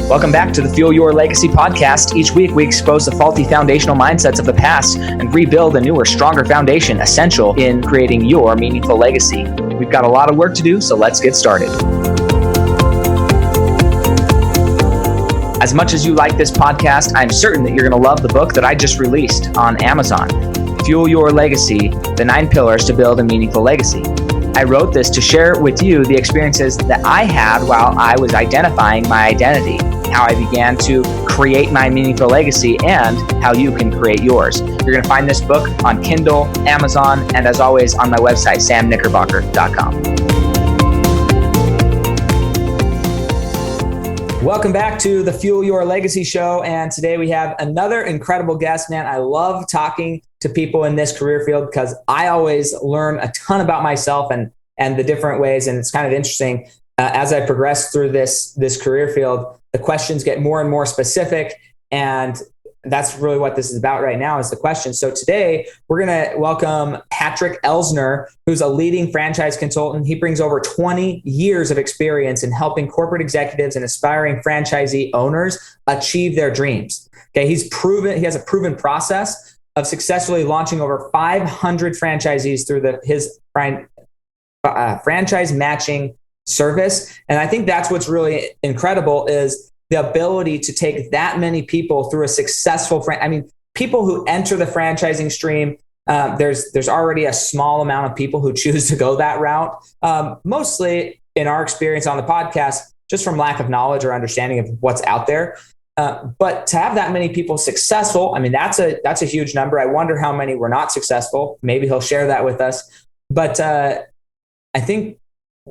Welcome back to the Fuel Your Legacy podcast. Each week, we expose the faulty foundational mindsets of the past and rebuild a newer, stronger foundation essential in creating your meaningful legacy. We've got a lot of work to do, so let's get started. As much as you like this podcast, I'm certain that you're going to love the book that I just released on Amazon, Fuel Your Legacy, The 9 Pillars to Build a Meaningful Legacy. I wrote this to share with you the experiences that I had while I was identifying my identity, how I began to create my meaningful legacy, and how you can create yours. You're going to find this book on Kindle, Amazon, and as always on my website, samknickerbocker.com. Welcome back to the Fuel Your Legacy show. And today we have another incredible guest, man. I love talking to people in this career field because I always learn a ton about myself and the different ways. And it's kind of interesting as I progress through this career field, the questions get more and more specific. And that's really what this is about right now is the question. So today we're going to welcome Patrick Elsner, who's a leading franchise consultant. He brings over 20 years of experience in helping corporate executives and aspiring franchisee owners achieve their dreams. Okay, he has a proven process of successfully launching over 500 franchisees through his franchise matching service. And I think that's what's really incredible is the ability to take that many people through a successful people who enter the franchising stream. There's already a small amount of people who choose to go that route. Mostly in our experience on the podcast, just from lack of knowledge or understanding of what's out there. But to have that many people successful, that's a huge number. I wonder how many were not successful. Maybe he'll share that with us. But I think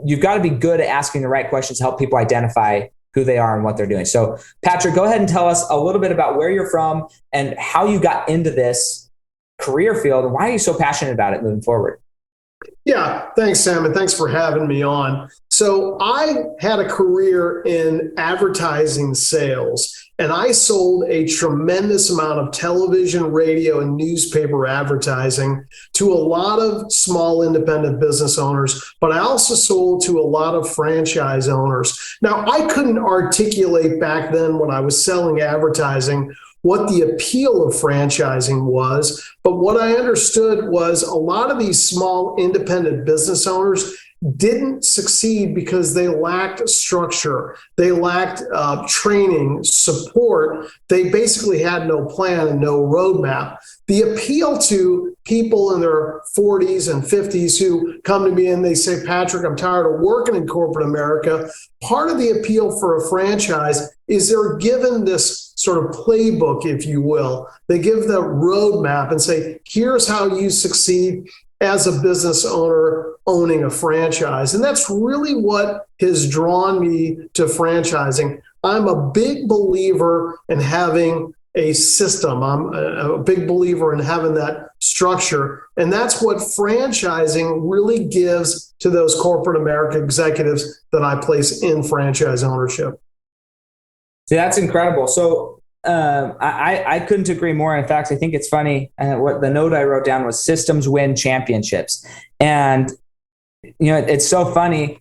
you've got to be good at asking the right questions to help people identify who they are and what they're doing. So Patrick, go ahead and tell us a little bit about where you're from and how you got into this career field and why are you so passionate about it moving forward? Yeah, thanks, Sam, and thanks for having me on. So I had a career in advertising sales, and I sold a tremendous amount of television, radio, and newspaper advertising to a lot of small independent business owners, but I also sold to a lot of franchise owners. Now, I couldn't articulate back then when I was selling advertising what the appeal of franchising was. But what I understood was a lot of these small independent business owners didn't succeed because they lacked structure. They lacked training, support. They basically had no plan and no roadmap. The appeal to people in their 40s and 50s who come to me and they say, Patrick, I'm tired of working in corporate America. Part of the appeal for a franchise is they're given this sort of playbook, if you will. They give the roadmap and say, here's how you succeed as a business owner owning a franchise. And that's really what has drawn me to franchising. I'm a big believer in having a system. I'm a big believer in having that structure. And that's what franchising really gives to those corporate America executives that I place in franchise ownership. See, that's incredible. So I couldn't agree more. In fact, I think it's funny. What the note I wrote down was systems win championships. And, it's so funny.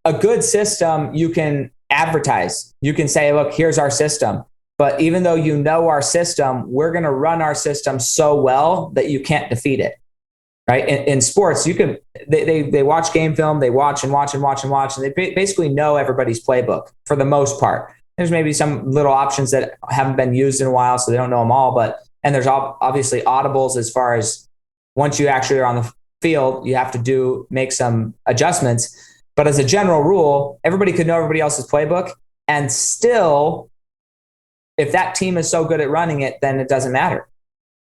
A good system, you can advertise. You can say, look, here's our system. But even though you know our system, we're going to run our system so well that you can't defeat it. Right. In sports, you can, they watch game film, they watch and watch and watch and watch, and they basically know everybody's playbook for the most part. There's maybe some little options that haven't been used in a while, so they don't know them all. And there's obviously audibles as far as once you actually are on the field, you have to make some adjustments. But as a general rule, everybody could know everybody else's playbook. And still, if that team is so good at running it, then it doesn't matter.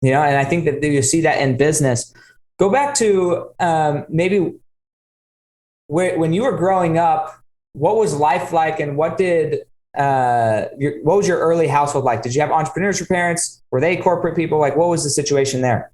And I think that you see that in business. Go back to maybe when you were growing up, what was life like and what was your early household like? Did you have entrepreneurs, your parents? Were they corporate people? Like, what was the situation there?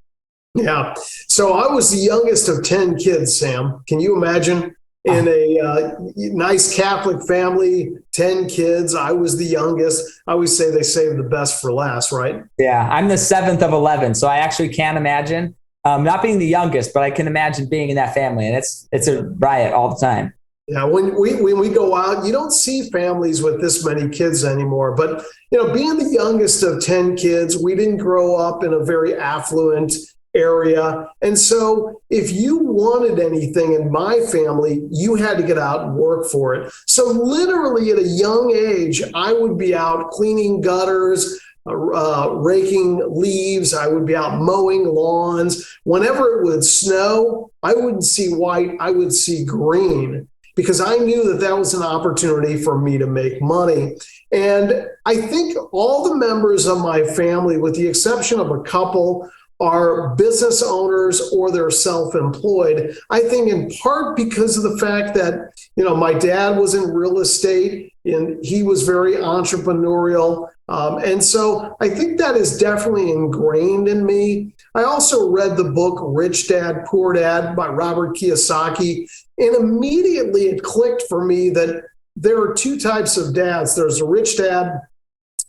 Yeah. So I was the youngest of 10 kids, Sam. Can you imagine? In a nice Catholic family, 10 kids. I was the youngest. I always say they save the best for last, right? Yeah. I'm the 7th of 11. So I actually can't imagine not being the youngest, but I can imagine being in that family. And it's a riot all the time. Yeah, when we go out, you don't see families with this many kids anymore. But being the youngest of 10 kids, we didn't grow up in a very affluent area. And so if you wanted anything in my family, you had to get out and work for it. So literally at a young age, I would be out cleaning gutters, raking leaves. I would be out mowing lawns. Whenever it would snow, I wouldn't see white, I would see green, because I knew that that was an opportunity for me to make money. And I think all the members of my family, with the exception of a couple, are business owners or they're self-employed. I think in part because of the fact that, my dad was in real estate and he was very entrepreneurial. And so I think that is definitely ingrained in me. I also read the book Rich Dad, Poor Dad by Robert Kiyosaki. And immediately it clicked for me that there are two types of dads. There's a rich dad,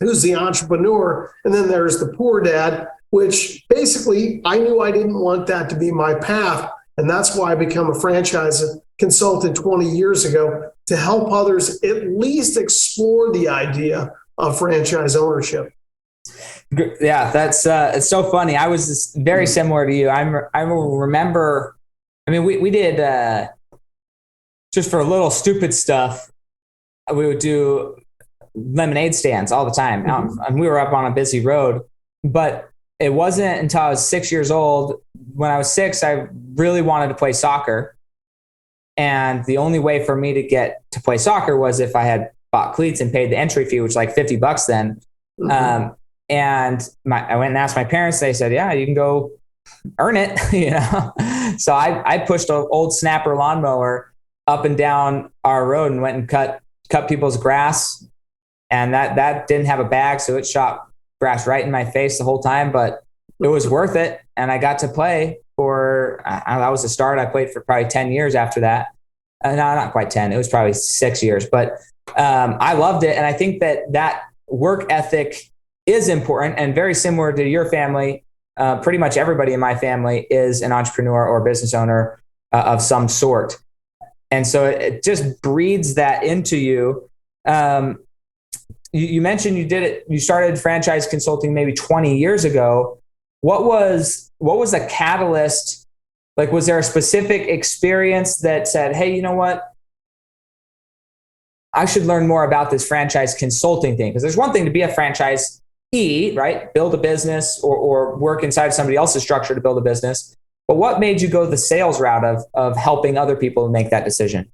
who's the entrepreneur, and then there's the poor dad, which basically I knew I didn't want that to be my path. And that's why I became a franchise consultant 20 years ago, to help others at least explore the idea of franchise ownership. Yeah, that's it's so funny. I was very similar to you. I remember, I mean, we did just for a little stupid stuff, we would do lemonade stands all the time. And we were up on a busy road, but it wasn't until I was 6 years old. When I was 6, I really wanted to play soccer. And the only way for me to get to play soccer was if I had bought cleats and paid the entry fee, which was like $50 then. Mm-hmm. And I went and asked my parents. They said, yeah, you can go earn it. So I pushed an old snapper lawnmower up and down our road and went and cut people's grass. And that didn't have a bag, so it shot grass right in my face the whole time, but it was worth it. And I got to play for, that was the start. I played for probably 10 years after that. No, not quite 10. It was probably 6 years, but I loved it. And I think that work ethic is important, and very similar to your family. Pretty much everybody in my family is an entrepreneur or business owner of some sort. And so it just breeds that into you. You mentioned you started franchise consulting maybe 20 years ago. What was the catalyst? Like, was there a specific experience that said, hey, you know what? I should learn more about this franchise consulting thing? Because there's one thing to be a franchisee, right? Build a business or work inside somebody else's structure to build a business. But what made you go the sales route of helping other people make that decision?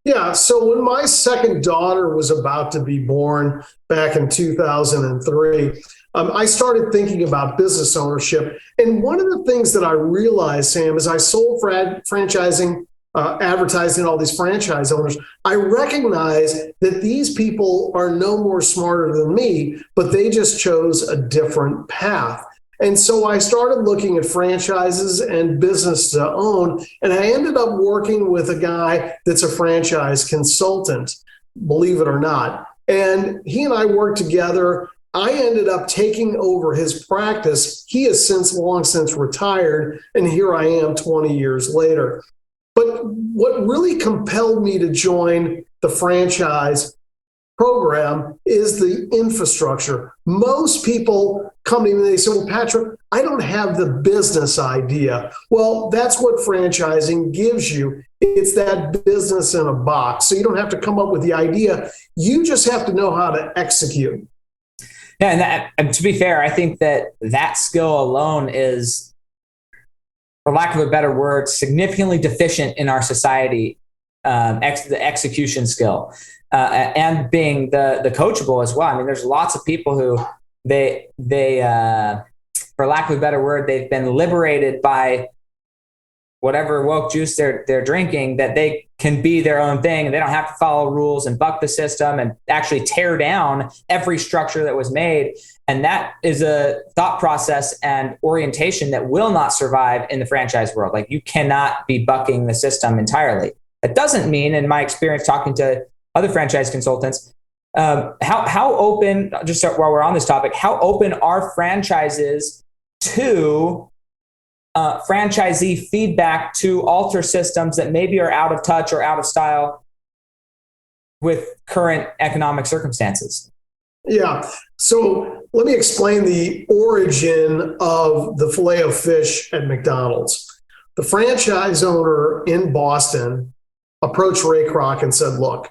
Yeah. So when my second daughter was about to be born back in 2003, I started thinking about business ownership. And one of the things that I realized, Sam, is I sold franchising, advertising all these franchise owners. I recognize that these people are no more smarter than me, but they just chose a different path. And so I started looking at franchises and business to own, and I ended up working with a guy that's a franchise consultant, believe it or not. And he and I worked together. I ended up taking over his practice. He has long since retired, and here I am 20 years later. But what really compelled me to join the franchise program is the infrastructure. Most people come to me and they say, well, Patrick, I don't have the business idea. Well, that's what franchising gives you. It's that business in a box. So you don't have to come up with the idea. You just have to know how to execute. Yeah, and to be fair, I think that skill alone is, for lack of a better word, significantly deficient in our society. The execution skill. And being the coachable as well. I mean, there's lots of people who they for lack of a better word, they've been liberated by whatever woke juice they're drinking, that they can be their own thing and they don't have to follow rules and buck the system and actually tear down every structure that was made. And that is a thought process and orientation that will not survive in the franchise world. Like, you cannot be bucking the system entirely. That doesn't mean, in my experience talking to other franchise consultants, how open, just while we're on this topic, how open are franchises to franchisee feedback to alter systems that maybe are out of touch or out of style with current economic circumstances? Yeah. So let me explain the origin of the filet of fish at McDonald's. The franchise owner in Boston approached Ray Kroc and said, look,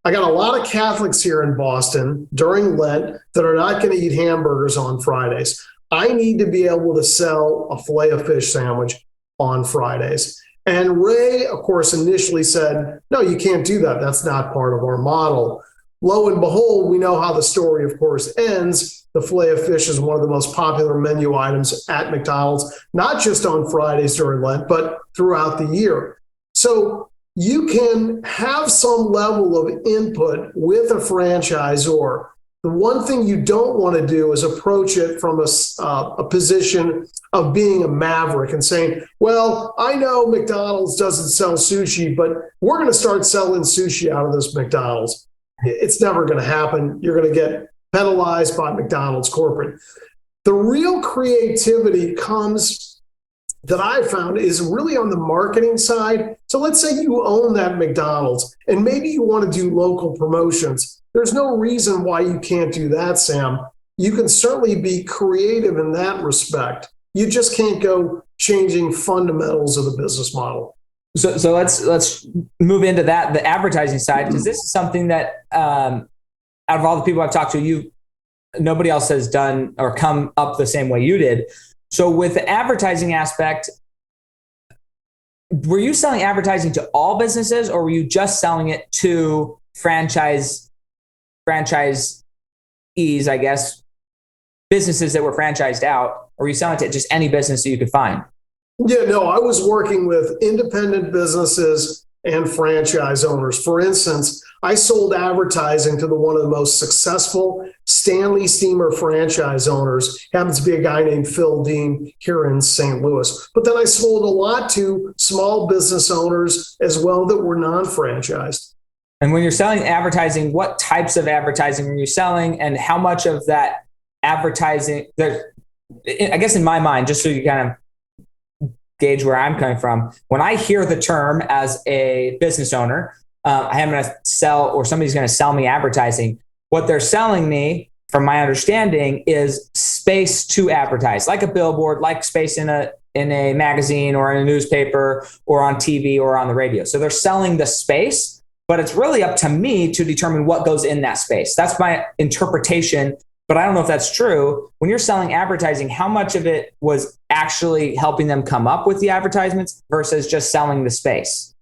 I got a lot of Catholics here in Boston during Lent that are not going to eat hamburgers on Fridays. I need to be able to sell a filet of fish sandwich on Fridays. And Ray, of course, initially said, no, you can't do that. That's not part of our model. Lo and behold, we know how the story, of course, ends. The filet of fish is one of the most popular menu items at McDonald's, not just on Fridays during Lent, but throughout the year. So you can have some level of input with a franchisor. The one thing you don't want to do is approach it from a position of being a maverick and saying, well, I know McDonald's doesn't sell sushi, but we're going to start selling sushi out of this McDonald's. It's never going to happen. You're going to get penalized by McDonald's corporate. The real creativity comes, that I found, is really on the marketing side. So let's say you own that McDonald's and maybe you want to do local promotions. There's no reason why you can't do that, Sam. You can certainly be creative in that respect. You just can't go changing fundamentals of the business model. So let's move into that, the advertising side, because this is something that out of all the people I've talked to, nobody else has done or come up the same way you did. So with the advertising aspect, were you selling advertising to all businesses, or were you just selling it to franchisees, I guess, businesses that were franchised out, or were you selling it to just any business that you could find? Yeah, no, I was working with independent businesses and franchise owners. For instance, I sold advertising to one of the most successful Stanley Steamer franchise owners. Happens to be a guy named Phil Dean here in St. Louis. But then I sold a lot to small business owners as well that were non-franchised. And when you're selling advertising, what types of advertising are you selling, and how much of that advertising, I guess in my mind, just so you kind of gauge where I'm coming from, when I hear the term as a business owner, I'm going to sell, or somebody's going to sell me advertising, what they're selling me, from my understanding, is space to advertise, like a billboard, like space in a magazine or in a newspaper or on TV or on the radio. So they're selling the space, but it's really up to me to determine what goes in that space. That's my interpretation, but I don't know if that's true. When you're selling advertising, how much of it was actually helping them come up with the advertisements versus just selling the space?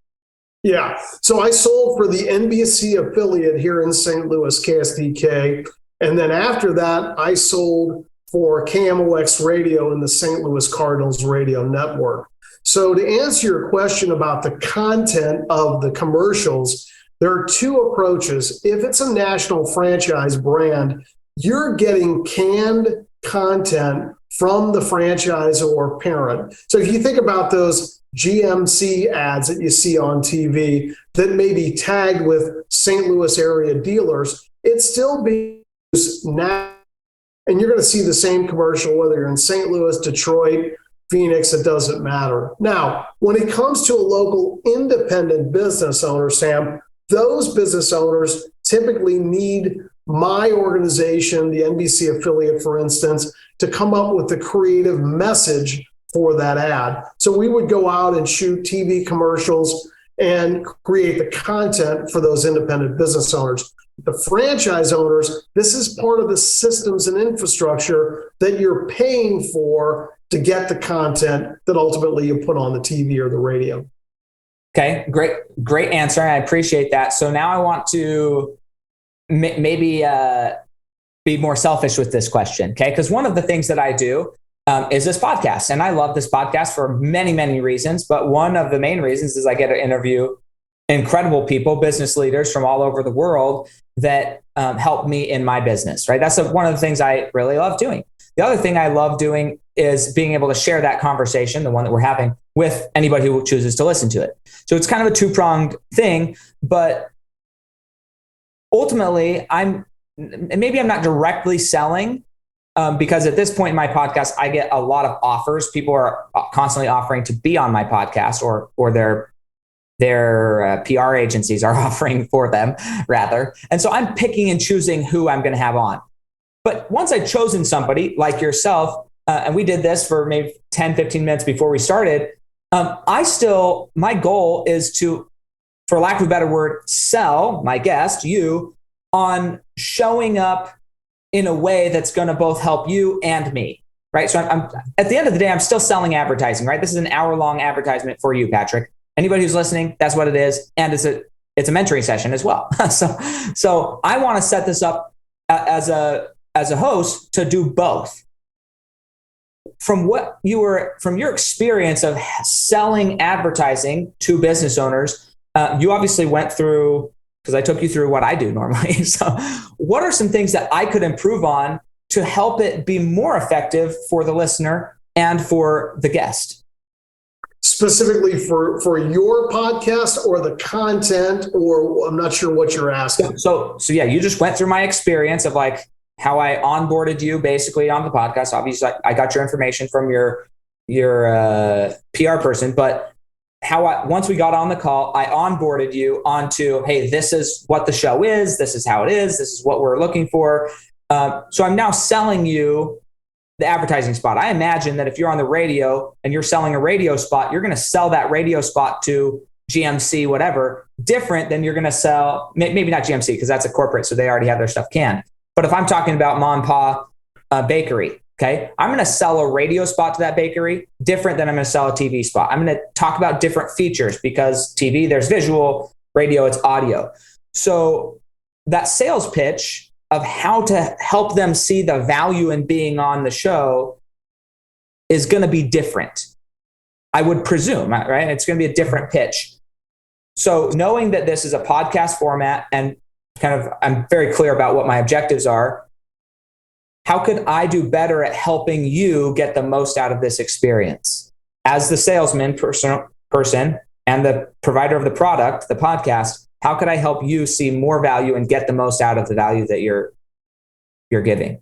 Yeah. So I sold for the NBC affiliate here in St. Louis, KSDK. And then after that, I sold for KMOX Radio and the St. Louis Cardinals radio network. So to answer your question about the content of the commercials, there are two approaches. If it's a national franchise brand, you're getting canned content from the franchisor parent. So if you think about those GMC ads that you see on TV that may be tagged with St. Louis area dealers, it's still being used now. And you're going to see the same commercial, whether you're in St. Louis, Detroit, Phoenix, it doesn't matter. Now, when it comes to a local independent business owner, Sam, those business owners typically need my organization, the NBC affiliate, for instance, to come up with the creative message for that ad. So we would go out and shoot TV commercials and create the content for those independent business owners. The franchise owners, this is part of the systems and infrastructure that you're paying for to get the content that ultimately you put on the TV or the radio. Okay, great answer. I appreciate that. So now I want to maybe be more selfish with this question, okay? Because one of the things that I do is this podcast, and I love this podcast for many, many reasons. But one of the main reasons is I get to interview incredible people, business leaders from all over the world that help me in my business, right? That's one of the things I really love doing. The other thing I love doing is being able to share that conversation, the one that we're having, with anybody who chooses to listen to it. So it's kind of a two-pronged thing, but ultimately maybe I'm not directly selling because at this point in my podcast, I get a lot of offers. People are constantly offering to be on my podcast, or their PR agencies are offering for them rather. And so I'm picking and choosing who I'm going to have on. But once I've chosen somebody like yourself, and we did this for maybe 10, 15 minutes before we started, my goal is to, for lack of a better word, sell my guest, you, on showing up in a way that's going to both help you and me, right? So I'm at the end of the day, I'm still selling advertising, right? This is an hour-long advertisement for you, Patrick. Anybody who's listening, that's what it is. And it's a mentoring session as well. So I want to set this up as a host to do both. From your experience of selling advertising to business owners, you obviously went through, because I took you through what I do normally. So what are some things that I could improve on to help it be more effective for the listener and for the guest? Specifically for your podcast or the content, or I'm not sure what you're asking. So yeah, you just went through my experience of like how I onboarded you basically on the podcast. Obviously, I got your information from your PR person, but once we got on the call, I onboarded you onto, hey, this is what the show is. This is how it is. This is what we're looking for. So I'm now selling you the advertising spot. I imagine that if you're on the radio and you're selling a radio spot, you're going to sell that radio spot to GMC, whatever, different than you're going to sell, maybe not GMC because that's a corporate, so they already have their stuff canned. But if I'm talking about mom and pa bakery, okay, I'm going to sell a radio spot to that bakery different than I'm going to sell a TV spot. I'm going to talk about different features because TV, there's visual, radio, it's audio. So that sales pitch of how to help them see the value in being on the show is going to be different. I would presume, right? It's going to be a different pitch. So knowing that this is a podcast format and I'm very clear about what my objectives are, how could I do better at helping you get the most out of this experience? As the salesman person and the provider of the product, the podcast, how could I help you see more value and get the most out of the value that you're giving?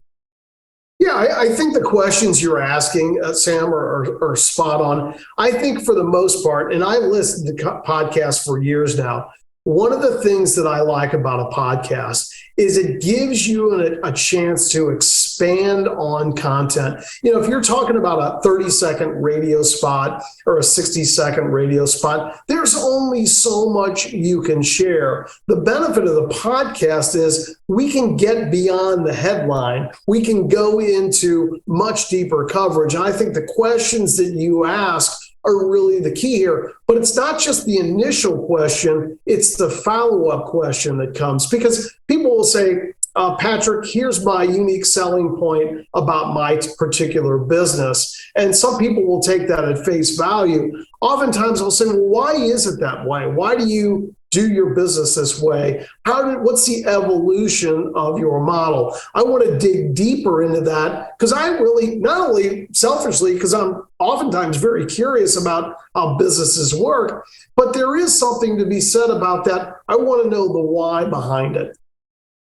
Yeah, I think the questions you're asking, Sam, are spot on. I think for the most part, and I listened to podcasts for years now, one of the things that I like about a podcast is it gives you a chance to expand on content. You know, if you're talking about a 30-second radio spot or a 60-second radio spot, there's only so much you can share. The benefit of the podcast is we can get beyond the headline. We can go into much deeper coverage. And I think the questions that you ask are really the key here. But it's not just the initial question, it's the follow-up question that comes. Because people will say, Patrick, here's my unique selling point about my particular business. And some people will take that at face value. Oftentimes they'll say, well, why is it that way? Why do you do your business this way? What's the evolution of your model? I want to dig deeper into that because I really, not only selfishly, because I'm oftentimes very curious about how businesses work, but there is something to be said about that. I want to know the why behind it.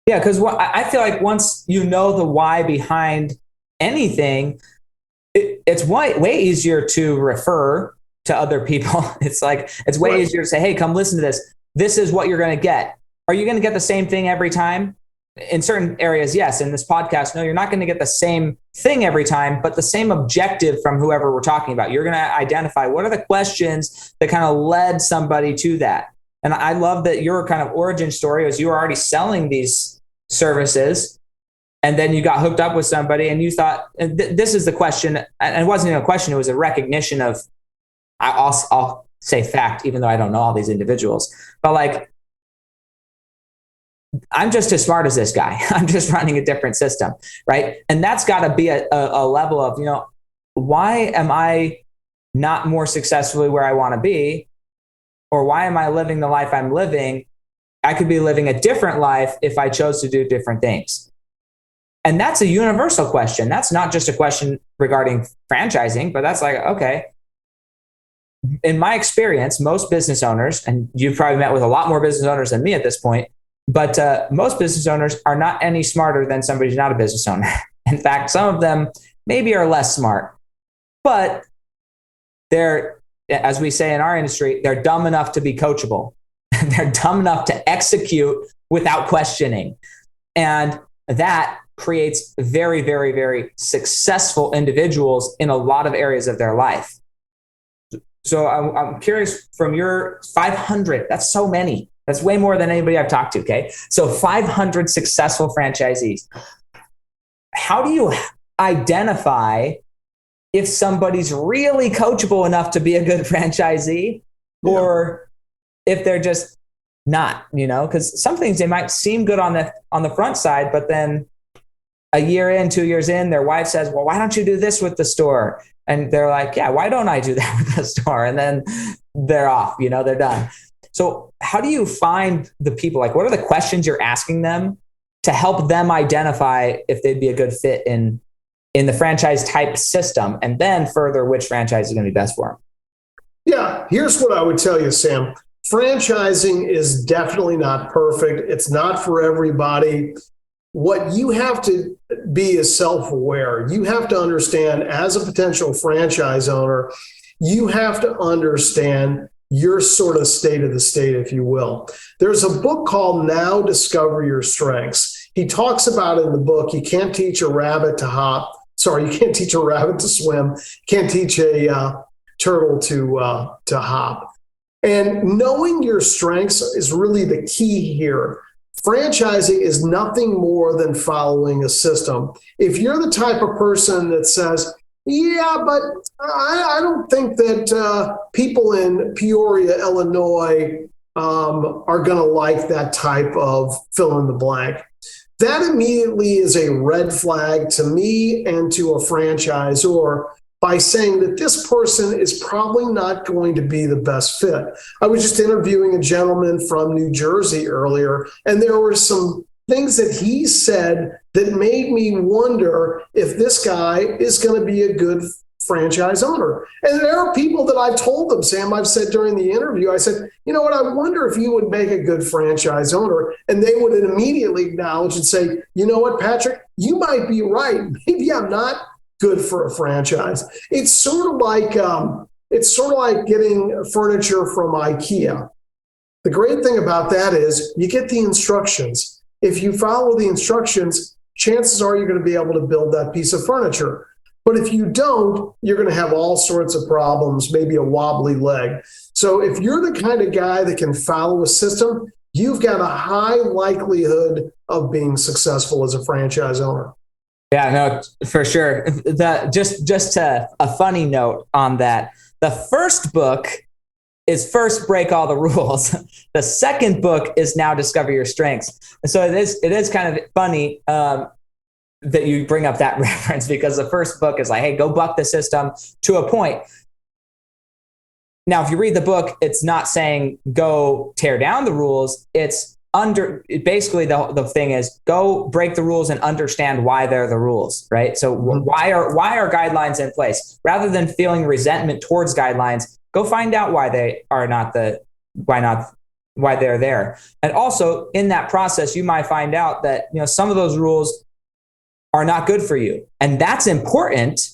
Yeah, because I feel like once you know the why behind anything, it's way easier to refer to other people. It's way easier to say, hey, come listen to this. This is what you're going to get. Are you going to get the same thing every time? In certain areas, yes. In this podcast, no, you're not going to get the same thing every time, but the same objective from whoever we're talking about. You're going to identify what are the questions that kind of led somebody to that. And I love that your kind of origin story was you were already selling these services and then you got hooked up with somebody and you thought, this is the question. And it wasn't even a question. It was a recognition of, I'll say fact, even though I don't know all these individuals, but like, I'm just as smart as this guy. I'm just running a different system, right? And that's got to be a level of, why am I not more successfully where I want to be? Or why am I living the life I'm living? I could be living a different life if I chose to do different things. And that's a universal question. That's not just a question regarding franchising, but that's like, okay, in my experience, most business owners, and you've probably met with a lot more business owners than me at this point, but most business owners are not any smarter than somebody who's not a business owner. In fact, some of them maybe are less smart, but they're, as we say in our industry, they're dumb enough to be coachable. They're dumb enough to execute without questioning. And that creates very, very, very successful individuals in a lot of areas of their life. So I'm curious, from your 500, that's so many. That's way more than anybody I've talked to, okay? So 500 successful franchisees. How do you identify if somebody's really coachable enough to be a good franchisee, or if they're just not, because some things they might seem good on the front side, but then a year in, 2 years in, their wife says, well, why don't you do this with the store? And they're like, yeah, why don't I do that with the store? And then they're off, they're done. So how do you find the people? Like, what are the questions you're asking them to help them identify if they'd be a good fit in the franchise type system, and then further which franchise is going to be best for them? Yeah, here's what I would tell you, Sam. Franchising is definitely not perfect. It's not for everybody. What you have to be is self-aware. You have to understand, as a potential franchise owner, you have to understand your sort of state of the state, if you will. There's a book called Now Discover Your Strengths. He talks about in the book, you can't teach a rabbit to hop. Sorry, you can't teach a rabbit to swim. You can't teach a turtle to hop. And knowing your strengths is really the key here. Franchising is nothing more than following a system. If you're the type of person that says, yeah, but I don't think that people in Peoria, Illinois are going to like that type of fill in the blank, that immediately is a red flag to me and to a franchisor, by saying that this person is probably not going to be the best fit. I was just interviewing a gentleman from New Jersey earlier, and there were some things that he said that made me wonder if this guy is going to be a good franchise owner. And there are people that I told them, Sam, I've said during the interview, I said, you know what, I wonder if you would make a good franchise owner. And they would immediately acknowledge and say, you know what, Patrick, you might be right. Maybe I'm not good for a franchise. It's sort of like getting furniture from IKEA. The great thing about that is you get the instructions. If you follow the instructions, chances are you're going to be able to build that piece of furniture. But if you don't, you're going to have all sorts of problems, maybe a wobbly leg. So if you're the kind of guy that can follow a system, you've got a high likelihood of being successful as a franchise owner. Yeah, no, for sure. Just a funny note on that. The first book is First Break All the Rules. The second book is Now Discover Your Strengths. And so it is kind of funny that you bring up that reference, because the first book is like, hey, go buck the system to a point. Now, if you read the book, it's not saying go tear down the rules. It's basically the thing is go break the rules and understand why they're the rules, right? So why are guidelines in place? Rather than feeling resentment towards guidelines, go find out why they are why they're there. And also in that process, you might find out that, some of those rules are not good for you. And that's important,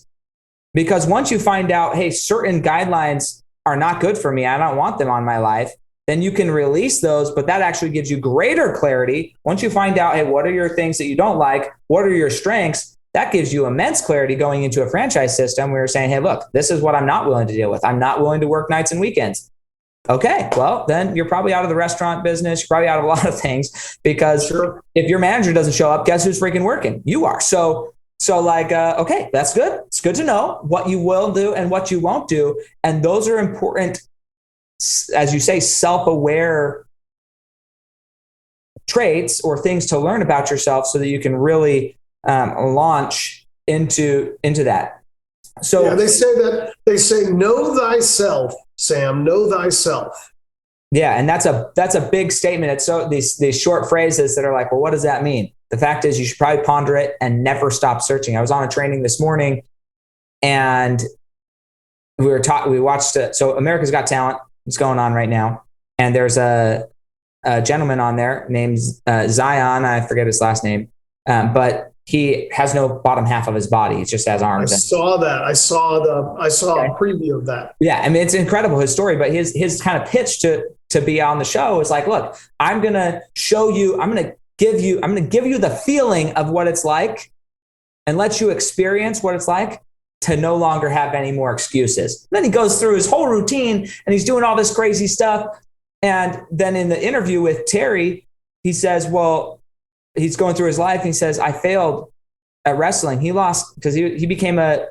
because once you find out, hey, certain guidelines are not good for me, I don't want them on my life, then you can release those, but that actually gives you greater clarity. Once you find out, hey, what are your things that you don't like? What are your strengths? That gives you immense clarity going into a franchise system where you're saying, hey, look, this is what I'm not willing to deal with. I'm not willing to work nights and weekends. Okay, well, then you're probably out of the restaurant business. You're probably out of a lot of things, because if your manager doesn't show up, guess who's freaking working? You are. So okay, that's good. It's good to know what you will do and what you won't do. And those are important, as you say, self-aware traits or things to learn about yourself so that you can really launch into that. So yeah, they say know thyself, Sam, know thyself. Yeah, and that's a big statement. It's so these short phrases that are like, well, what does that mean? The fact is, you should probably ponder it and never stop searching. I was on a training this morning, and we watched it. So America's Got Talent is going on right now, and there's a gentleman on there named Zion. I forget his last name, but he has no bottom half of his body. He just has arms. I saw that. I saw a preview of that. Yeah. I mean, it's incredible, his story, but his kind of pitch to be on the show is like, look, I'm going to show you, I'm going to give you the feeling of what it's like and let you experience what it's like to no longer have any more excuses. And then he goes through his whole routine and he's doing all this crazy stuff. And then in the interview with Terry, he says, well, he's going through his life. And he says, I failed at wrestling. He lost because he became a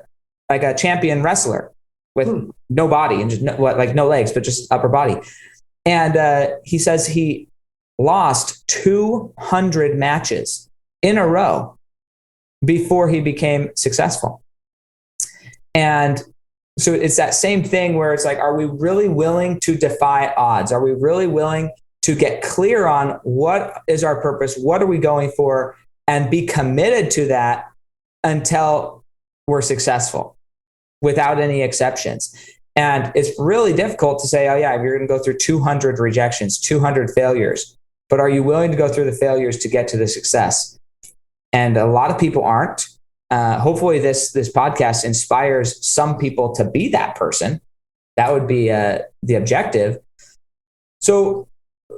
champion wrestler with no body and just no legs, but just upper body. And he says he lost 200 matches in a row before he became successful. And so it's that same thing where it's like, are we really willing to defy odds? Are we really willing to get clear on what is our purpose? What are we going for? And be committed to that until we're successful without any exceptions. And it's really difficult to say, oh yeah, you're going to go through 200 rejections, 200 failures, but are you willing to go through the failures to get to the success? And a lot of people aren't. Hopefully this podcast inspires some people to be that person. That would be the objective. So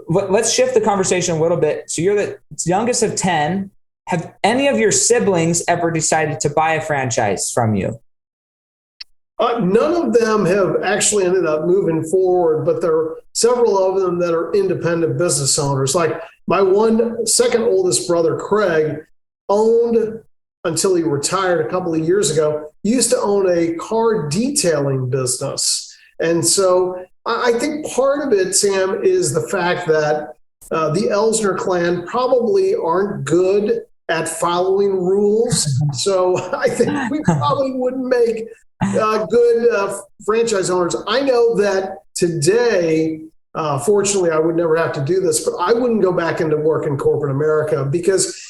let's shift the conversation a little bit. So you're the youngest of 10. Have any of your siblings ever decided to buy a franchise from you? None of them have actually ended up moving forward, but there are several of them that are independent business owners. Like my second oldest brother, Craig, owned, until he retired a couple of years ago, used to own a car detailing business. And so I think part of it, Sam, is the fact that the Elsner clan probably aren't good at following rules. So I think we probably wouldn't make good franchise owners. I know that today, fortunately, I would never have to do this, but I wouldn't go back into work in corporate America, because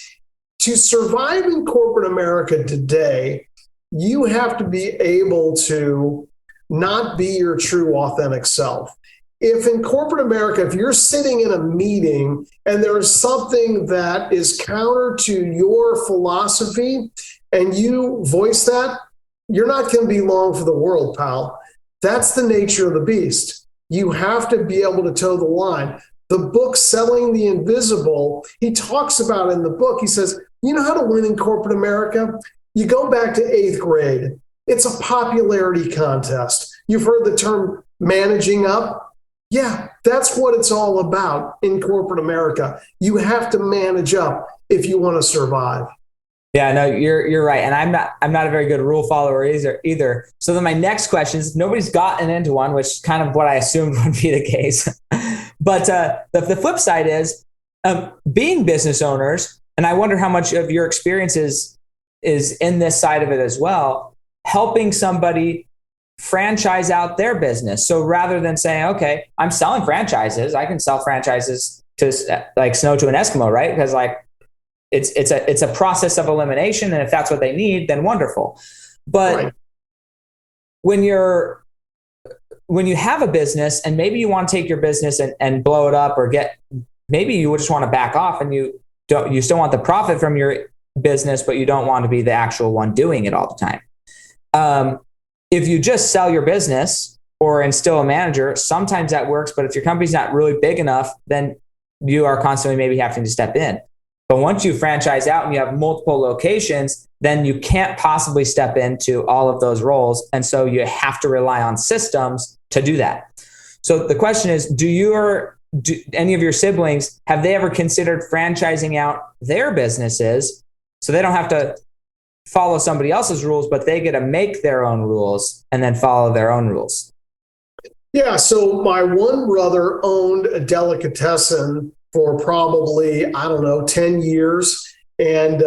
to survive in corporate America today, you have to be able to not be your true authentic self. If in corporate America, if you're sitting in a meeting and there's something that is counter to your philosophy and you voice that, you're not going to be long for the world, pal. That's the nature of the beast. You have to be able to toe the line. The book, Selling the Invisible, he talks about in the book, he says, you know how to win in corporate America? You go back to 8th grade. It's a popularity contest. You've heard the term managing up. Yeah, that's what it's all about in corporate America. You have to manage up if you want to survive. Yeah, no, you're right. And I'm not a very good rule follower either. So then my next question is, nobody's gotten into one, which is kind of what I assumed would be the case. But the flip side is being business owners, and I wonder how much of your experience is in this side of it as well, helping somebody franchise out their business. So rather than saying, okay, I'm selling franchises, I can sell franchises to like snow to an Eskimo, right? Because like it's a process of elimination, and if that's what they need, then wonderful. But right. when you have a business and maybe you want to take your business and blow it up, or maybe you just want to back off and you still want the profit from your business, but you don't want to be the actual one doing it all the time. If you just sell your business or instill a manager, sometimes that works. But if your company's not really big enough, then you are constantly maybe having to step in. But once you franchise out and you have multiple locations, then you can't possibly step into all of those roles. And so you have to rely on systems to do that. So the question is, do any of your siblings, have they ever considered franchising out their businesses so they don't have to follow somebody else's rules, but they get to make their own rules and then follow their own rules? Yeah. So my one brother owned a delicatessen for probably, 10 years, and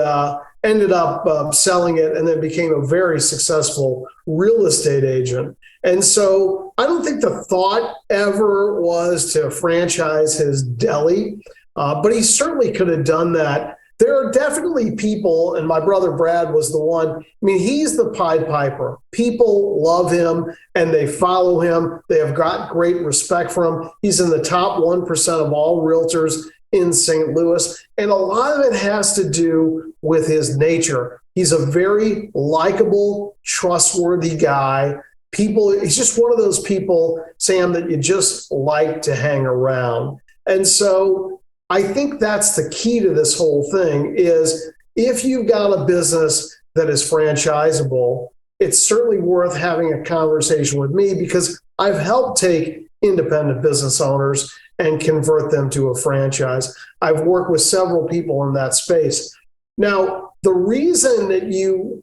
ended up selling it, and then became a very successful real estate agent. And so I don't think the thought ever was to franchise his deli, but he certainly could have done that. There are definitely people, and my brother Brad was the one. I mean, he's the Pied Piper. People love him and they follow him. They have got great respect for him. He's in the top 1% of all realtors. in St. Louis. And a lot of it has to do with his nature. He's a very likable, trustworthy guy. He's just one of those people, Sam, that you just like to hang around. And so I think that's the key to this whole thing is if you've got a business that is franchisable, it's certainly worth having a conversation with me because I've helped take independent business owners and convert them to a franchise. I've worked with several people in that space. Now, the reason that you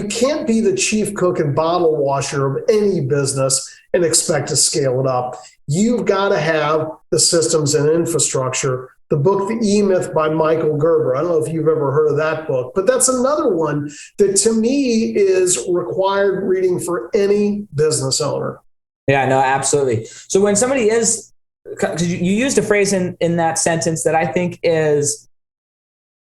can't be the chief cook and bottle washer of any business and expect to scale it up. You've got to have the systems and infrastructure. The book, The E-Myth by Michael Gerber. I don't know if you've ever heard of that book, but that's another one that to me is required reading for any business owner. Yeah, no, absolutely. So when somebody is, because you used a phrase in that sentence that I think is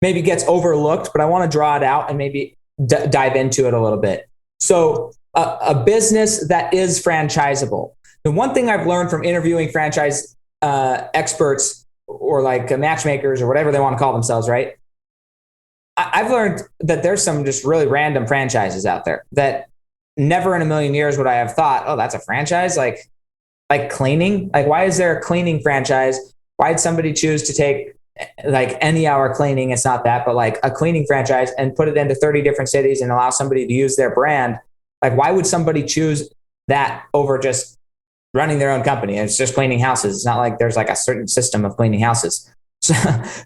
maybe gets overlooked, but I want to draw it out and maybe dive into it a little bit. So a business that is franchisable. The one thing I've learned from interviewing franchise experts or like matchmakers or whatever they want to call themselves, right? I've learned that there's some just really random franchises out there that never in a million years would I have thought, oh, that's a franchise? Like cleaning? Like, why is there a cleaning franchise? Why'd somebody choose to take like any hour cleaning? It's not that, but like a cleaning franchise and put it into 30 different cities and allow somebody to use their brand. Like, why would somebody choose that over just running their own company? It's just cleaning houses. It's not like there's like a certain system of cleaning houses.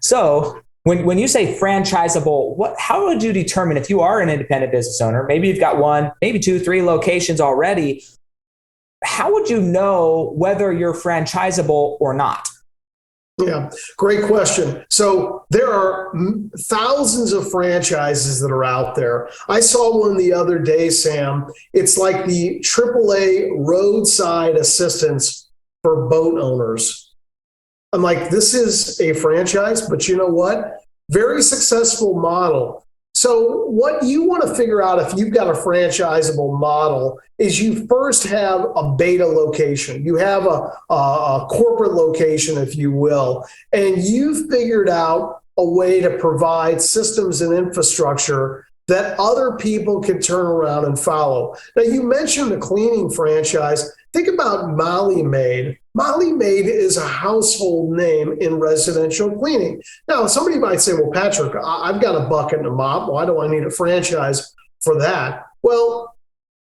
So when you say franchisable, how would you determine if you are an independent business owner? Maybe you've got one, maybe 2, 3 locations already. How would you know whether you're franchisable or not? Yeah, great question. So there are thousands of franchises that are out there. I saw one the other day, Sam. It's like the AAA roadside assistance for boat owners. I'm like, this is a franchise, but you know what? Very successful model. So what you want to figure out if you've got a franchisable model is you first have a beta location. You have a corporate location, if you will, and you've figured out a way to provide systems and infrastructure that other people can turn around and follow. Now, you mentioned the cleaning franchise. Think about Molly Maid. Molly Maid is a household name in residential cleaning. Now, somebody might say, well, Patrick, I've got a bucket and a mop. Why do I need a franchise for that? Well,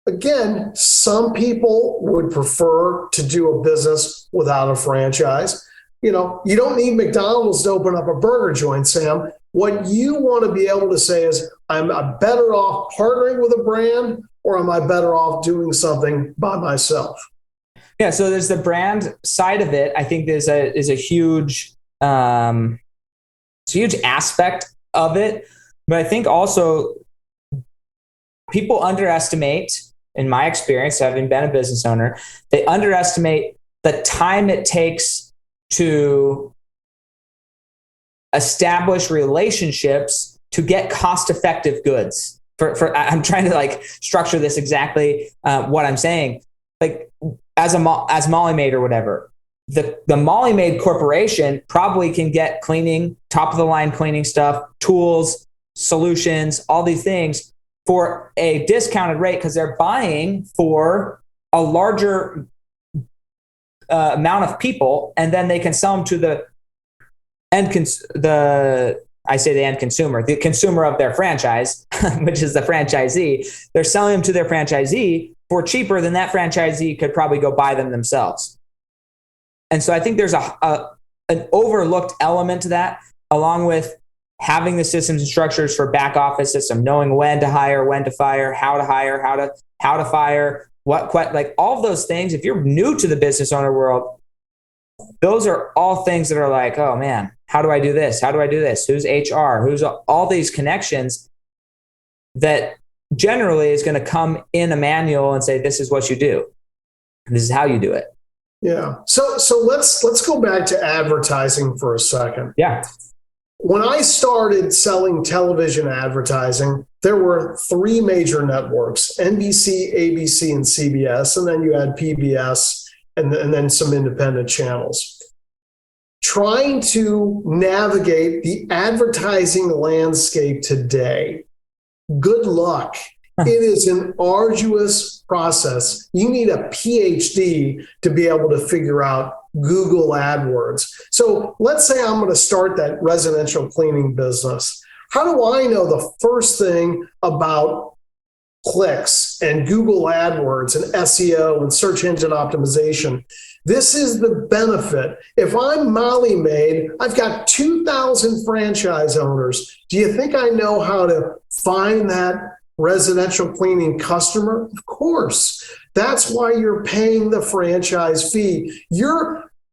again, some people would prefer to do a business without a franchise. You know, you don't need McDonald's to open up a burger joint, Sam. What you want to be able to say is, I'm better off partnering with a brand, or am I better off doing something by myself? Yeah, so there's the brand side of it. I think is a huge aspect of it. But I think also people underestimate, in my experience, having been a business owner, they underestimate the time it takes to establish relationships to get cost-effective goods. I'm trying to like structure this exactly what I'm saying. Like as Molly Maid or whatever, the Molly Maid Corporation probably can get cleaning, top of the line cleaning stuff, tools, solutions, all these things for a discounted rate because they're buying for a larger amount of people, and then they can sell them to the end consumer, the consumer of their franchise, which is the franchisee. They're selling them to their franchisee for cheaper than that franchisee could probably go buy them themselves. And so I think there's an overlooked element to that, along with having the systems and structures for back office system, knowing when to hire, when to fire, how to fire, like all of those things. If you're new to the business owner world, those are all things that are like, oh man, how do I do this? How do I do this? Who's HR? Who's all these connections that generally is going to come in a manual and say, this is what you do. This is how you do it. Yeah. So let's go back to advertising for a second. Yeah. When I started selling television advertising, there were 3 major networks, NBC, ABC, and CBS, and then you had PBS and then some independent channels. trying to navigate the advertising landscape today, good luck. It is an arduous process. You need a PhD to be able to figure out Google AdWords. So let's say I'm going to start that residential cleaning business. How do I know the first thing about clicks and Google AdWords and SEO and search engine optimization? This is the benefit. If I'm Molly Maid, I've got 2,000 franchise owners. Do you think I know how to find that residential cleaning customer? Of course. That's why you're paying the franchise fee.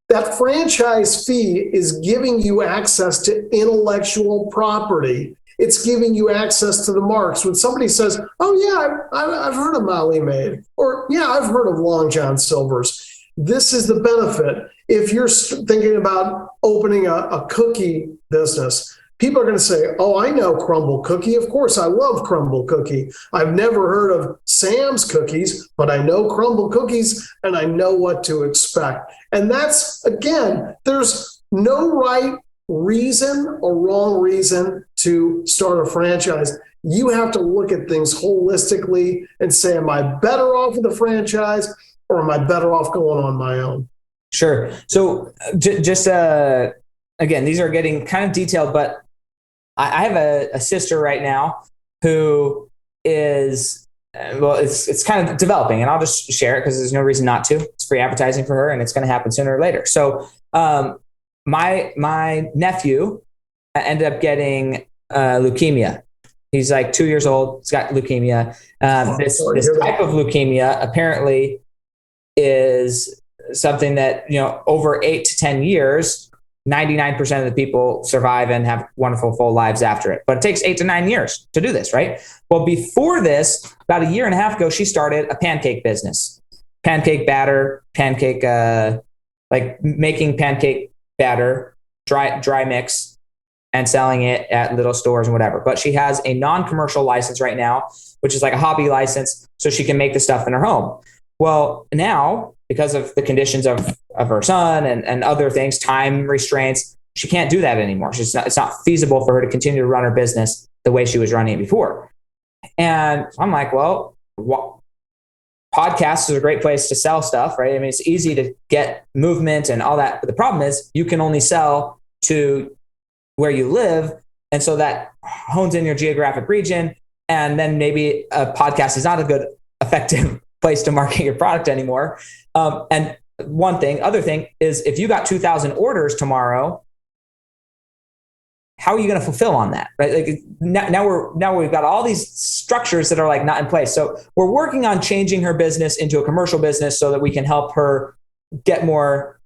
That franchise fee is giving you access to intellectual property. It's giving you access to the marks. When somebody says, oh yeah, I've heard of Molly Maid, or yeah, I've heard of Long John Silver's. This is the benefit. If you're thinking about opening a cookie business, people are going to say, oh, I know Crumble Cookie. Of course, I love Crumble Cookie. I've never heard of Sam's Cookies, but I know Crumble Cookies and I know what to expect. And that's, again, there's no right reason or wrong reason to start a franchise. You have to look at things holistically and say, am I better off with a franchise or am I better off going on my own? Sure. So just again, these are getting kind of detailed, but I have a sister right now who is, it's kind of developing, and I'll just share it because there's no reason not to. It's free advertising for her, and it's going to happen sooner or later. So my nephew ended up getting leukemia. He's like 2 years old. He's got leukemia. This type of leukemia apparently is something that, over 8 to 10 years, 99% of the people survive and have wonderful full lives after it. But it takes 8 to 9 years to do this, right? Well, before this, about a year and a half ago, she started a pancake business. Pancake batter, like making pancake batter, dry mix, and selling it at little stores and whatever. But she has a non-commercial license right now, which is like a hobby license, so she can make the stuff in her home. Well, now, because of the conditions of her son and other things, time restraints, she can't do that anymore. It's not feasible for her to continue to run her business the way she was running it before. And I'm like, well, podcasts is a great place to sell stuff, right? I mean, it's easy to get movement and all that. But the problem is you can only sell to where you live. And so that hones in your geographic region. And then maybe a podcast is not a good, effective place to market your product anymore. And other thing is, if you got 2,000 orders tomorrow, how are you going to fulfill on that? Right? Like now we've got all these structures that are like not in place. So we're working on changing her business into a commercial business so that we can help her get more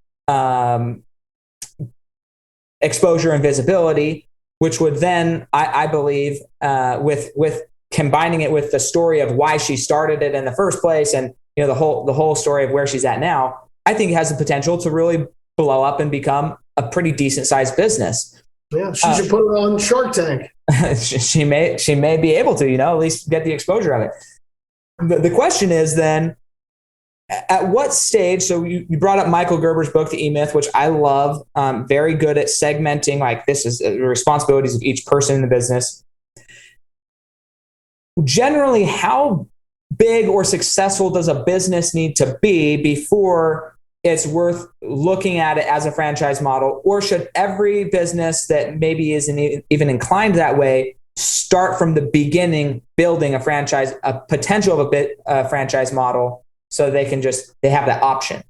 exposure and visibility, which would then, I believe, with combining it with the story of why she started it in the first place, and the whole story of where she's at now, I think it has the potential to really blow up and become a pretty decent sized business. Yeah, she should put it on Shark Tank. she may be able to, at least get the exposure of it. The question is then, at what stage? So you brought up Michael Gerber's book, The E-Myth, which I love. Very good at segmenting, like this is the responsibilities of each person in the business. Generally, how big or successful does a business need to be before it's worth looking at it as a franchise model? Or should every business that maybe isn't even inclined that way start from the beginning, building a potential of a franchise model, so they have that option?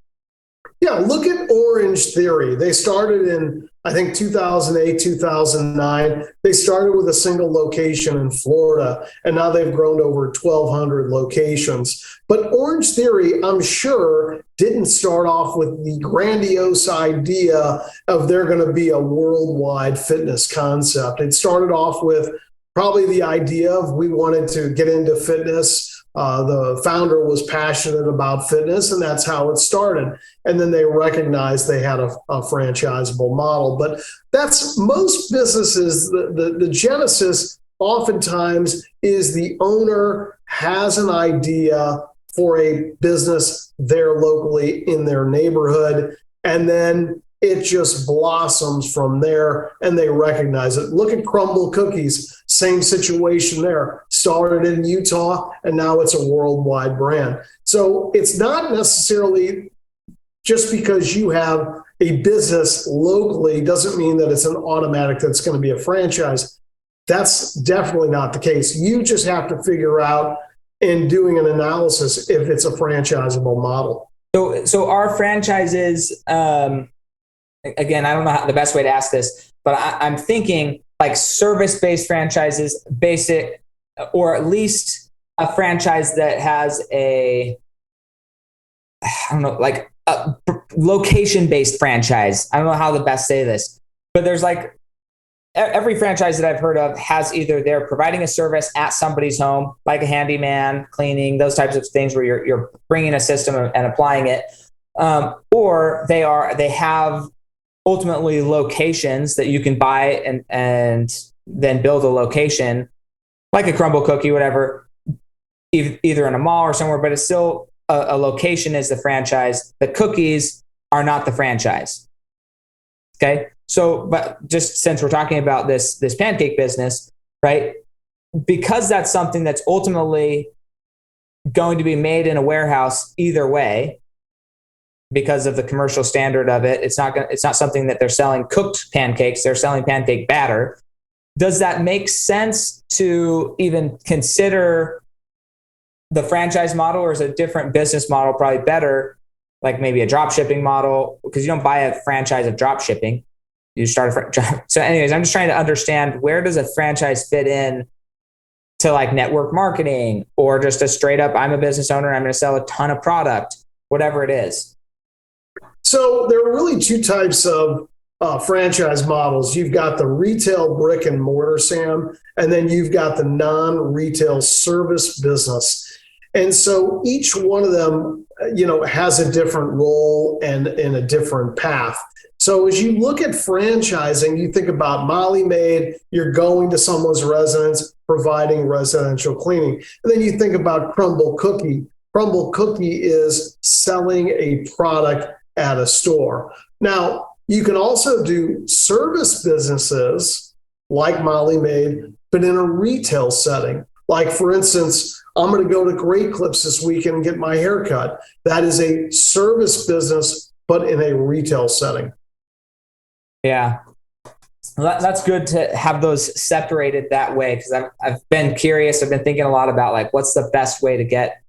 Yeah, look at Orange Theory. They started in, I think, 2008, 2009. They started with a single location in Florida, and now they've grown to over 1,200 locations. But Orange Theory, I'm sure, didn't start off with the grandiose idea of they're going to be a worldwide fitness concept. It started off with probably the idea of we wanted to get into fitness. The founder was passionate about fitness, and that's how it started. And then they recognized they had a franchisable model. But that's most businesses, the genesis oftentimes is the owner has an idea for a business there locally in their neighborhood. And then it just blossoms from there, and they recognize it. Look at Crumble Cookies, same situation there. Started in Utah, and now it's a worldwide brand. So it's not necessarily just because you have a business locally doesn't mean that it's an automatic that's going to be a franchise. That's definitely not the case. You just have to figure out in doing an analysis if it's a franchisable model. So our franchises, again, I don't know the best way to ask this, but I'm thinking like service-based franchises, basic, or at least a franchise that has a location-based franchise. I don't know how to best say this, but there's like every franchise that I've heard of has either they're providing a service at somebody's home, like a handyman, cleaning, those types of things where you're bringing a system and applying it, or they have ultimately locations that you can buy and then build a location like a Crumble Cookie, whatever, either in a mall or somewhere, but it's still a location is the franchise. The cookies are not the franchise. Okay. So, but just since we're talking about this pancake business, right? Because that's something that's ultimately going to be made in a warehouse either way, because of the commercial standard of it. It's not something that they're selling cooked pancakes. They're selling pancake batter. Does that make sense to even consider the franchise model, or is a different business model probably better? Like maybe a drop shipping model, because you don't buy a franchise of drop shipping. You start so anyways, I'm just trying to understand, where does a franchise fit in to like network marketing, or just a straight up, I'm a business owner, I'm going to sell a ton of product, whatever it is. So there are really two types of franchise models. You've got the retail brick and mortar, Sam, and then you've got the non-retail service business. And so each one of them, has a different role and a different path. So as you look at franchising, you think about Molly Maid, you're going to someone's residence, providing residential cleaning. And then you think about Crumble Cookie. Crumble Cookie is selling a product at a store. Now, you can also do service businesses like Molly Maid, but in a retail setting. Like, for instance, I'm going to go to Great Clips this weekend and get my hair cut. That is a service business, but in a retail setting. Yeah. Well, that's good to have those separated that way, because I've been curious. I've been thinking a lot about like, what's the best way to get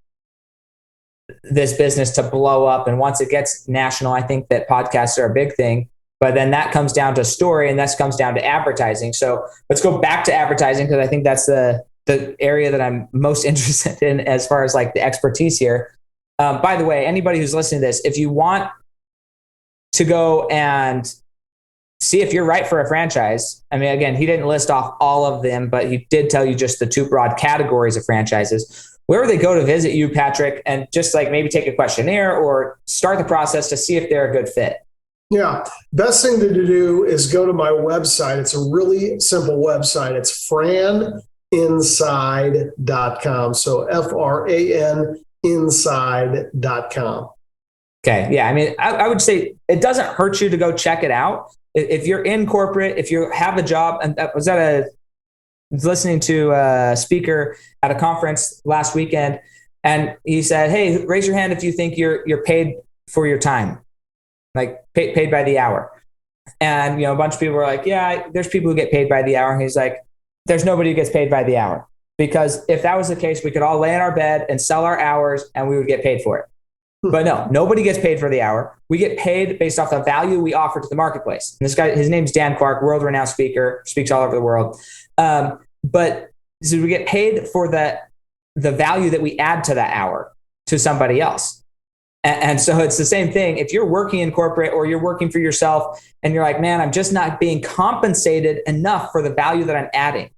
this business to blow up. And once it gets national, I think that podcasts are a big thing, but then that comes down to story, and that comes down to advertising. So let's go back to advertising, because I think that's the area that I'm most interested in as far as like the expertise here. By the way, anybody who's listening to this, if you want to go and see if you're right for a franchise, I mean, again, he didn't list off all of them, but he did tell you just the two broad categories of franchises. Where would they go to visit you, Patrick, and just like maybe take a questionnaire or start the process to see if they're a good fit? Yeah. Best thing to do is go to my website. It's a really simple website. It's franinside.com. So FRAN inside.com. Okay. Yeah. I mean, I would say it doesn't hurt you to go check it out. If you're in corporate, if you have a job, and I was listening to a speaker at a conference last weekend, and he said, "Hey, raise your hand if you think you're paid for your time, like paid by the hour." And a bunch of people were like, "Yeah, there's people who get paid by the hour." And he's like, "There's nobody who gets paid by the hour, because if that was the case, we could all lay in our bed and sell our hours, and we would get paid for it." But no, nobody gets paid for the hour. We get paid based off the value we offer to the marketplace. And this guy, his name's Dan Clark, world-renowned speaker, speaks all over the world. But so we get paid for the value that we add to that hour to somebody else. And so it's the same thing. If you're working in corporate or you're working for yourself and you're like, man, I'm just not being compensated enough for the value that I'm adding.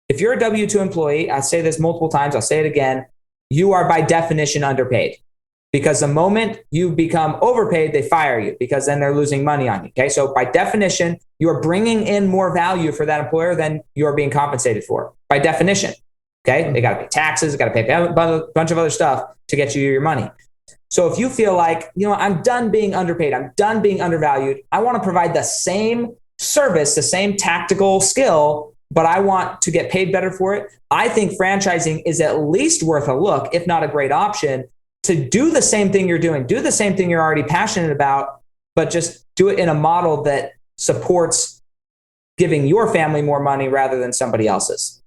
If you're a W-2 employee, I say this multiple times, I'll say it again, you are by definition underpaid. Because the moment you become overpaid, they fire you, because then they're losing money on you. Okay. So by definition, you are bringing in more value for that employer than you're being compensated for, by definition. Okay. They got to pay taxes, they got to pay a bunch of other stuff to get you your money. So if you feel like, I'm done being underpaid, I'm done being undervalued, I want to provide the same service, the same tactical skill, but I want to get paid better for it. I think franchising is at least worth a look, if not a great option, to do the same thing you're doing, do the same thing you're already passionate about, but just do it in a model that supports giving your family more money rather than somebody else's.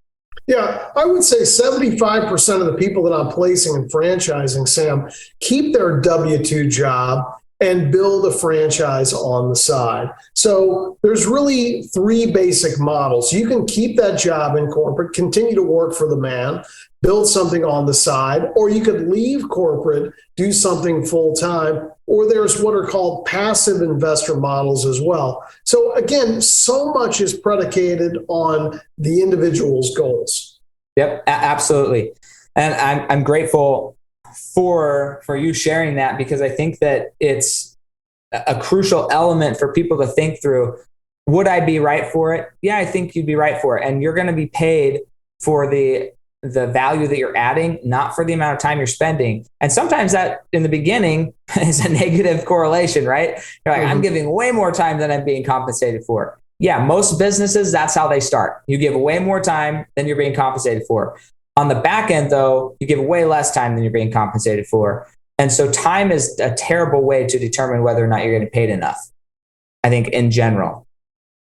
Yeah, I would say 75% of the people that I'm placing in franchising, Sam, keep their W-2 job and build a franchise on the side. So there's really three basic models. You can keep that job in corporate, continue to work for the man, build something on the side, or you could leave corporate, do something full-time, or there's what are called passive investor models as well. So again, so much is predicated on the individual's goals. Yep, absolutely. And I'm grateful for you sharing that, because I think that it's a crucial element for people to think through. Would I be right for it? Yeah, I think you'd be right for it. And you're going to be paid for the value that you're adding, not for the amount of time you're spending. And sometimes that in the beginning is a negative correlation, right? You're like, I'm giving way more time than I'm being compensated for. Yeah, most businesses, that's how they start. You give way more time than you're being compensated for. On the back end, though, you give way less time than you're being compensated for. And so time is a terrible way to determine whether or not you're getting paid enough, I think, in general.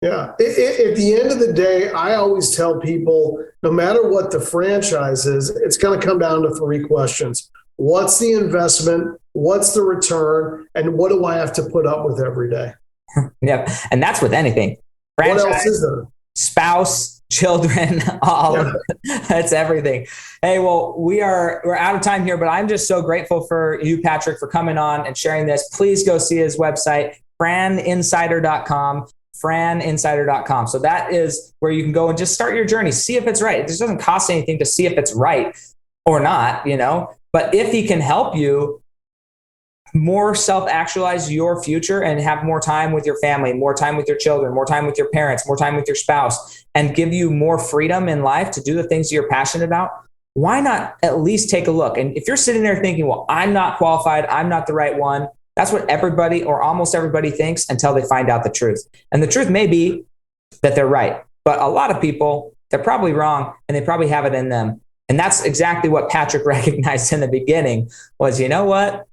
Yeah. At the end of the day, I always tell people, no matter what the franchise is, it's going to come down to three questions. What's the investment? What's the return? And what do I have to put up with every day? Yep. And that's with anything. Franchise, what else is there? Spouse, children, all of it. That's everything. Hey, well, we're out of time here, but I'm just so grateful for you, Patrick, for coming on and sharing this. Please go see his website, franinsider.com. franinsider.com. So that is where you can go and just start your journey. See if it's right. It just doesn't cost anything to see if it's right or not, but if he can help you more self-actualize your future and have more time with your family, more time with your children, more time with your parents, more time with your spouse, and give you more freedom in life to do the things you're passionate about, why not at least take a look? And if you're sitting there thinking, well, I'm not qualified, I'm not the right one, that's what everybody or almost everybody thinks until they find out the truth. And the truth may be that they're right, but a lot of people, they're probably wrong and they probably have it in them. And that's exactly what Patrick recognized in the beginning was, you know what?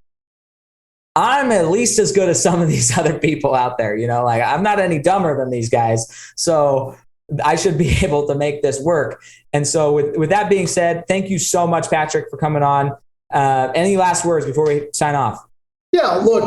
I'm at least as good as some of these other people out there, like I'm not any dumber than these guys. So I should be able to make this work. And so with that being said, thank you so much, Patrick, for coming on. Any last words before we sign off? Yeah, look,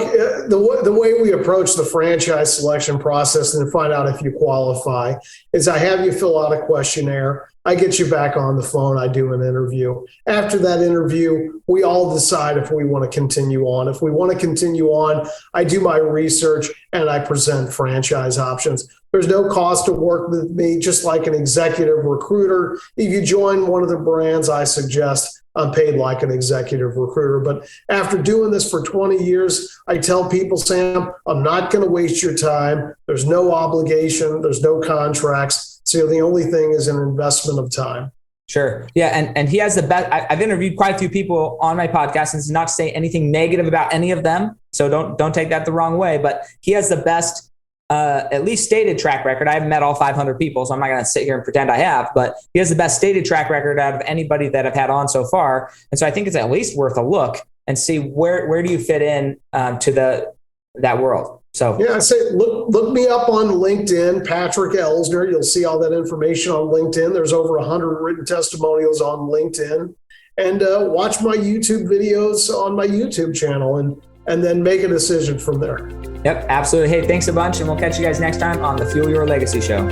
the way we approach the franchise selection process and find out if you qualify is I have you fill out a questionnaire. I get you back on the phone. I do an interview. After that interview, we all decide if we want to continue on. If we want to continue on, I do my research and I present franchise options. There's no cost to work with me, just like an executive recruiter. If you join one of the brands I suggest, I'm paid like an executive recruiter. But after doing this for 20 years, I tell people, Sam, I'm not going to waste your time. There's no obligation. There's no contracts. So the only thing is an investment of time. Sure. Yeah. And he has the best. I've interviewed quite a few people on my podcast, and it's not to say anything negative about any of them. So don't take that the wrong way, but he has the best, at least stated track record. I haven't met all 500 people, so I'm not going to sit here and pretend I have, but he has the best stated track record out of anybody that I've had on so far. And so I think it's at least worth a look and see where do you fit in to that world. So yeah, I say look me up on LinkedIn, Patrick Elsner. You'll see all that information on LinkedIn. There's over 100 written testimonials on LinkedIn, and watch my YouTube videos on my YouTube channel, and then make a decision from there. Yep, absolutely. Hey, thanks a bunch, and we'll catch you guys next time on the Fuel Your Legacy Show.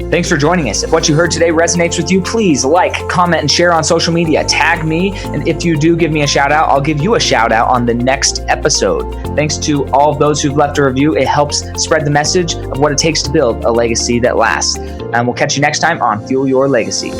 Thanks for joining us. If what you heard today resonates with you, please like, comment, and share on social media. Tag me, and if you do give me a shout out, I'll give you a shout out on the next episode. Thanks to all of those who've left a review. It helps spread the message of what it takes to build a legacy that lasts. And we'll catch you next time on Fuel Your Legacy.